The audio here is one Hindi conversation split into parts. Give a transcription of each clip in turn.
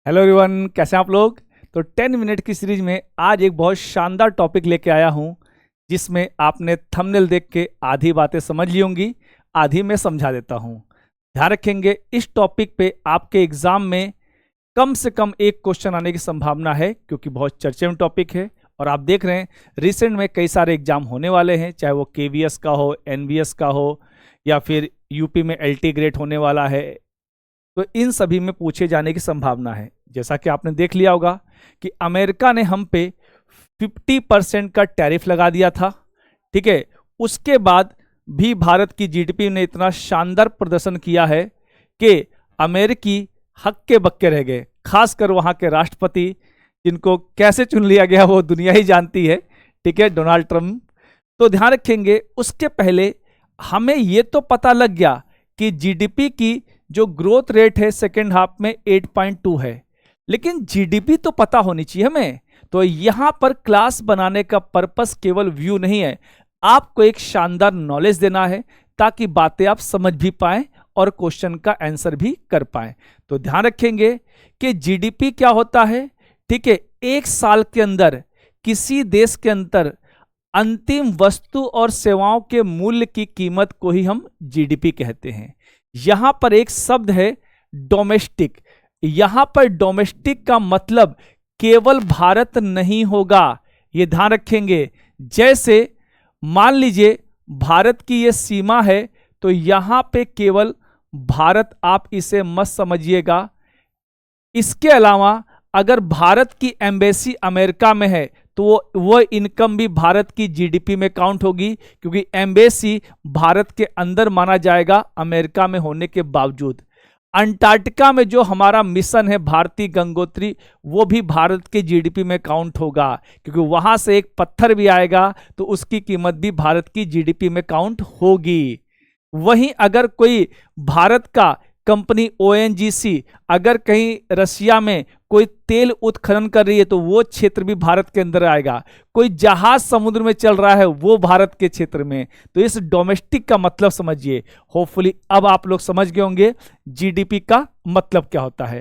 हेलो एवरीवन, कैसे हैं आप लोग। तो 10 मिनट की सीरीज में आज एक बहुत शानदार टॉपिक लेके आया हूं, जिसमें आपने थंबनेल देख के आधी बातें समझ ली होंगी, आधी मैं समझा देता हूं। ध्यान रखेंगे, इस टॉपिक पे आपके एग्जाम में कम से कम एक क्वेश्चन आने की संभावना है, क्योंकि बहुत चर्चे में टॉपिक है। और आप देख रहे हैं रिसेंट में कई सारे एग्जाम होने वाले हैं, चाहे वो केवीएस का हो, एनवीएस का हो, या फिर यूपी में एलटी ग्रेड होने वाला है। तो इन सभी में पूछे जाने की संभावना है। जैसा कि आपने देख लिया होगा कि अमेरिका ने हम पे 50% का टैरिफ लगा दिया था, ठीक है। उसके बाद भी भारत की जीडीपी ने इतना शानदार प्रदर्शन किया है कि अमेरिकी हक्के बक्के रह गए, खासकर वहां के राष्ट्रपति, जिनको कैसे चुन लिया गया वो दुनिया ही जानती है, ठीक है, डोनाल्ड ट्रंप। तो ध्यान रखेंगे, उसके पहले हमें ये तो पता लग गया कि जीडीपी की जो ग्रोथ रेट है सेकेंड हाफ में 8.2 है, लेकिन जीडीपी तो पता होनी चाहिए हमें। तो यहां पर क्लास बनाने का पर्पस केवल व्यू नहीं है, आपको एक शानदार नॉलेज देना है ताकि बातें आप समझ भी पाएं और क्वेश्चन का आंसर भी कर पाएं। तो ध्यान रखेंगे कि जीडीपी क्या होता है, ठीक है। एक साल के अंदर किसी देश के अंदर अंतिम वस्तु और सेवाओं के मूल्य की कीमत को ही हम जीडीपी कहते हैं। यहां पर एक शब्द है डोमेस्टिक। यहां पर डोमेस्टिक का मतलब केवल भारत नहीं होगा, यह ध्यान रखेंगे। जैसे मान लीजिए भारत की यह सीमा है, तो यहां पे केवल भारत, आप इसे मत समझिएगा। इसके अलावा अगर भारत की एम्बेसी अमेरिका में है तो वो इनकम भी भारत की जीडीपी में काउंट होगी, क्योंकि एम्बेसी भारत के अंदर माना जाएगा अमेरिका में होने के बावजूद। अंटार्कटिका में जो हमारा मिशन है भारतीय गंगोत्री, वो भी भारत के जीडीपी में काउंट होगा, क्योंकि वहां से एक पत्थर भी आएगा तो उसकी कीमत भी भारत की जीडीपी में काउंट होगी। वहीं अगर कोई भारत का कंपनी ओएनजीसी अगर कहीं रशिया में कोई तेल उत्खनन कर रही है तो वो क्षेत्र भी भारत के अंदर आएगा। कोई जहाज समुद्र में चल रहा है वो भारत के क्षेत्र में। तो इस डोमेस्टिक का मतलब समझिए। होपफुली अब आप लोग समझ गए होंगे जीडीपी का मतलब क्या होता है।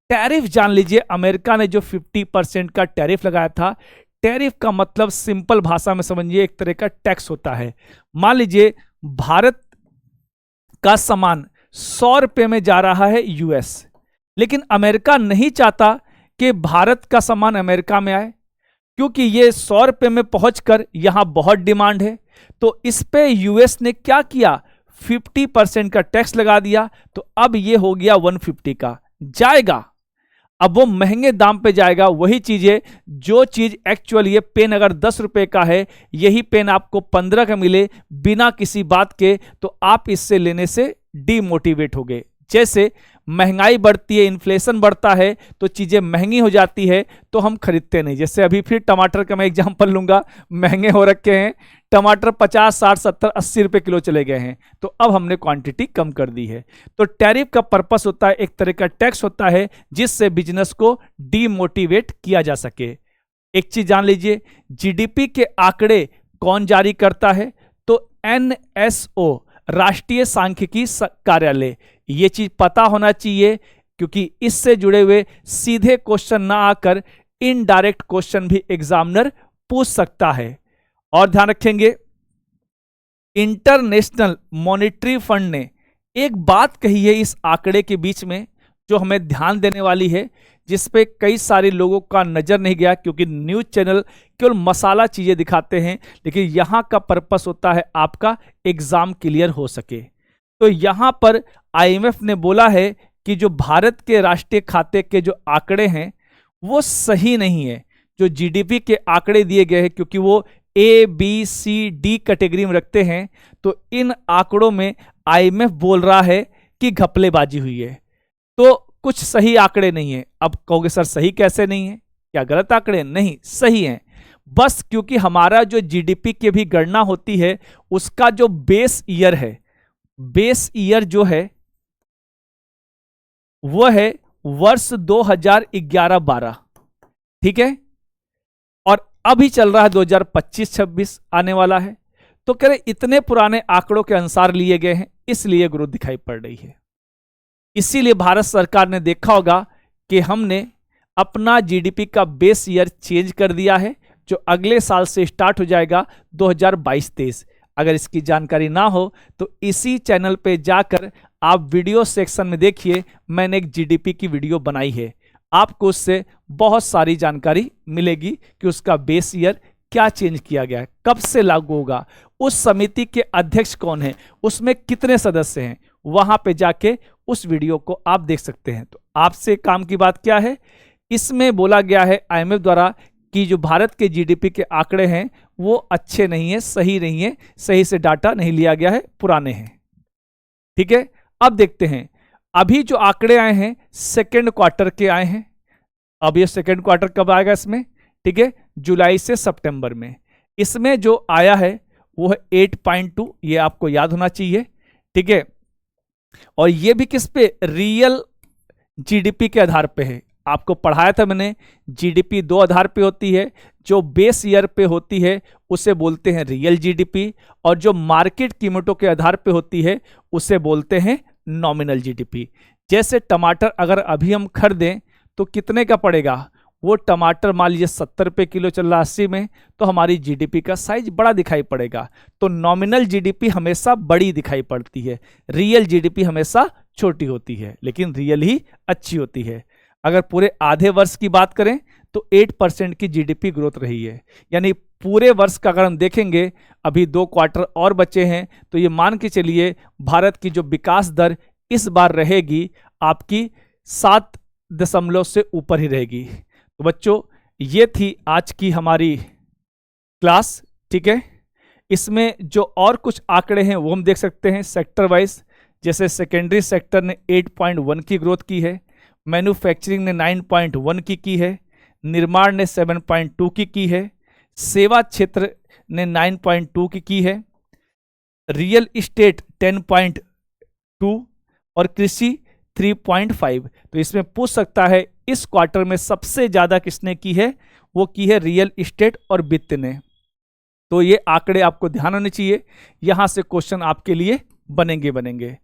टैरिफ जान लीजिए, अमेरिका ने जो 50% का टैरिफ लगाया था, टैरिफ का मतलब सिंपल भाषा में समझिए एक तरह का टैक्स होता है। मान लीजिए भारत का सामान 100 रुपए में जा रहा है यूएस, लेकिन अमेरिका नहीं चाहता कि भारत का सामान अमेरिका में आए, क्योंकि ये 100 रुपए में पहुंचकर यहां बहुत डिमांड है। तो इस पे यूएस ने क्या किया, 50% का टैक्स लगा दिया। तो अब ये हो गया 150 का जाएगा। अब वो महंगे दाम पे जाएगा। वही चीजें, जो चीज एक्चुअल ये पेन अगर 10 रुपए का है, यही पेन आपको 15 का मिले बिना किसी बात के, तो आप इससे लेने से डीमोटिवेट हो गए। जैसे महंगाई बढ़ती है, इन्फ्लेशन बढ़ता है, तो चीजें महंगी हो जाती है तो हम खरीदते नहीं। जैसे अभी फिर टमाटर का मैं एग्जांपल लूंगा, महंगे हो रखे हैं टमाटर, 50, 60, 70, 80 रुपए किलो चले गए हैं, तो अब हमने क्वांटिटी कम कर दी है। तो टैरिफ का पर्पस होता है, एक तरह का टैक्स होता है जिससे बिजनेस को डीमोटिवेट किया जा सके। एक चीज जान लीजिए, जीडीपी के आंकड़े कौन जारी करता है, तो एनएसओ, राष्ट्रीय सांख्यिकी कार्यालय। ये चीज पता होना चाहिए, क्योंकि इससे जुड़े हुए सीधे क्वेश्चन ना आकर इनडायरेक्ट क्वेश्चन भी एग्जामिनर पूछ सकता है। और ध्यान रखेंगे, इंटरनेशनल मॉनेटरी फंड ने एक बात कही है इस आंकड़े के बीच में, जो हमें ध्यान देने वाली है, जिसपे कई सारे लोगों का नजर नहीं गया, क्योंकि न्यूज चैनल केवल मसाला चीजें दिखाते हैं, लेकिन यहां का पर्पस होता है आपका एग्जाम क्लियर हो सके। तो यहां पर आईएमएफ ने बोला है कि जो भारत के राष्ट्रीय खाते के जो आंकड़े हैं वो सही नहीं है, जो जीडीपी के आंकड़े दिए गए हैं, क्योंकि वो A B C D category में रखते हैं। तो इन आंकड़ों में आईएमएफ बोल रहा है कि घपलेबाजी हुई है, तो कुछ सही आंकड़े नहीं है। अब कहोगे सर सही कैसे नहीं है, क्या गलत आंकड़े? नहीं, सही है। बस क्योंकि हमारा जो जीडीपी की भी गणना होती है, उसका जो बेस ईयर है, बेस ईयर जो है वो है वर्ष 2011-12, ठीक है। और अभी चल रहा है 2025-26 आने वाला है। तो कह रहे इतने पुराने आंकड़ों के अनुसार लिए गए हैं, इसलिए ग्रोथ दिखाई पड़ रही है। इसीलिए भारत सरकार ने देखा होगा कि हमने अपना जीडीपी का बेस ईयर चेंज कर दिया है, जो अगले साल से स्टार्ट हो जाएगा 2022-23। अगर इसकी जानकारी ना हो तो इसी चैनल पे जाकर आप वीडियो सेक्शन में देखिए, मैंने एक जीडीपी की वीडियो बनाई है। आपको उससे बहुत सारी जानकारी मिलेगी कि उसका बेस ईयर क्या चेंज किया गया है, कब से लागू होगा, उस समिति के अध्यक्ष कौन है, उसमें कितने सदस्य हैं, वहां पे जाके उस वीडियो को आप देख सकते हैं। तो आपसे काम की बात क्या है, इसमें बोला गया है आईएमएफ द्वारा कि जो भारत के जीडीपी के आंकड़े हैं वो अच्छे नहीं है, सही नहीं है, सही से डाटा नहीं लिया गया है, पुराने हैं। ठीक है, अब देखते हैं अभी जो आंकड़े आए हैं सेकेंड क्वार्टर के आए हैं। अब ये सेकेंड क्वार्टर कब आएगा इसमें, ठीक है, जुलाई से सितंबर में। इसमें जो आया है वो है 8.2, ये आपको याद होना चाहिए। ठीक है, और ये भी किस पे, रियल जीडीपी के आधार पे है। आपको पढ़ाया था मैंने, जीडीपी दो आधार पे होती है, जो बेस ईयर पे होती है उसे बोलते हैं रियल जीडीपी, और जो मार्केट कीमतों के आधार पे होती है उसे बोलते हैं नॉमिनल जीडीपी। जैसे टमाटर अगर अभी हम खरीदें तो कितने का पड़ेगा, वो टमाटर मान लीजिए 70 रुपये किलो चल रहा 80 में, तो हमारी जीडीपी का साइज बड़ा दिखाई पड़ेगा। तो नॉमिनल जीडीपी हमेशा बड़ी दिखाई पड़ती है, रियल जीडीपी हमेशा छोटी होती है, लेकिन रियल ही अच्छी होती है। अगर पूरे आधे वर्ष की बात करें तो 8% की जीडीपी ग्रोथ रही है, यानी पूरे वर्ष का अगर हम देखेंगे, अभी 2 क्वार्टर और बचे हैं, तो ये मान के चलिए भारत की जो विकास दर इस बार रहेगी आपकी 7 दशमलव से ऊपर ही रहेगी। तो बच्चों ये थी आज की हमारी क्लास। ठीक है, इसमें जो और कुछ आंकड़े हैं वो हम देख सकते हैं सेक्टर वाइज। जैसे सेकेंडरी सेक्टर ने 8.1 की ग्रोथ की है, मैन्युफैक्चरिंग ने 9.1 की है, निर्माण ने 7.2 की है, सेवा क्षेत्र ने 9.2 की है, रियल इस्टेट 10.2 और कृषि 3.5। तो इसमें पूछ सकता है इस क्वार्टर में सबसे ज्यादा किसने की है, वो की है रियल इस्टेट और वित्त ने। तो ये आंकड़े आपको ध्यान होने चाहिए, यहां से क्वेश्चन आपके लिए बनेंगे।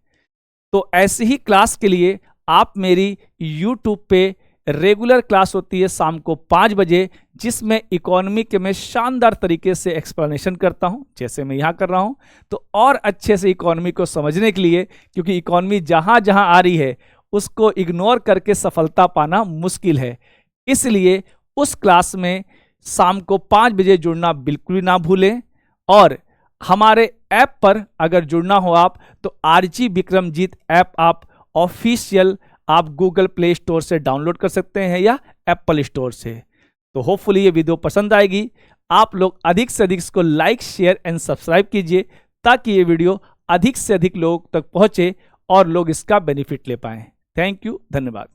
तो ऐसी ही क्लास के लिए आप मेरी YouTube पे रेगुलर क्लास होती है शाम को 5 बजे, जिसमें इकोनॉमी के मैं शानदार तरीके से एक्सप्लेनेशन करता हूं, जैसे मैं यहाँ कर रहा हूं। तो और अच्छे से इकोनॉमी को समझने के लिए, क्योंकि इकोनॉमी जहां जहां आ रही है उसको इग्नोर करके सफलता पाना मुश्किल है, इसलिए उस क्लास में शाम को 5 बजे जुड़ना बिल्कुल ना भूलें। और हमारे ऐप पर अगर जुड़ना हो आप, तो RG विक्रमजीत ऐप आप ऑफिशियल आप गूगल प्ले स्टोर से डाउनलोड कर सकते हैं या एप्पल स्टोर से। तो होपफुली ये वीडियो पसंद आएगी। आप लोग अधिक से अधिक इसको लाइक, शेयर एंड सब्सक्राइब कीजिए, ताकि ये वीडियो अधिक से अधिक लोगों तक पहुंचे और लोग इसका बेनिफिट ले पाएं। थैंक यू, धन्यवाद।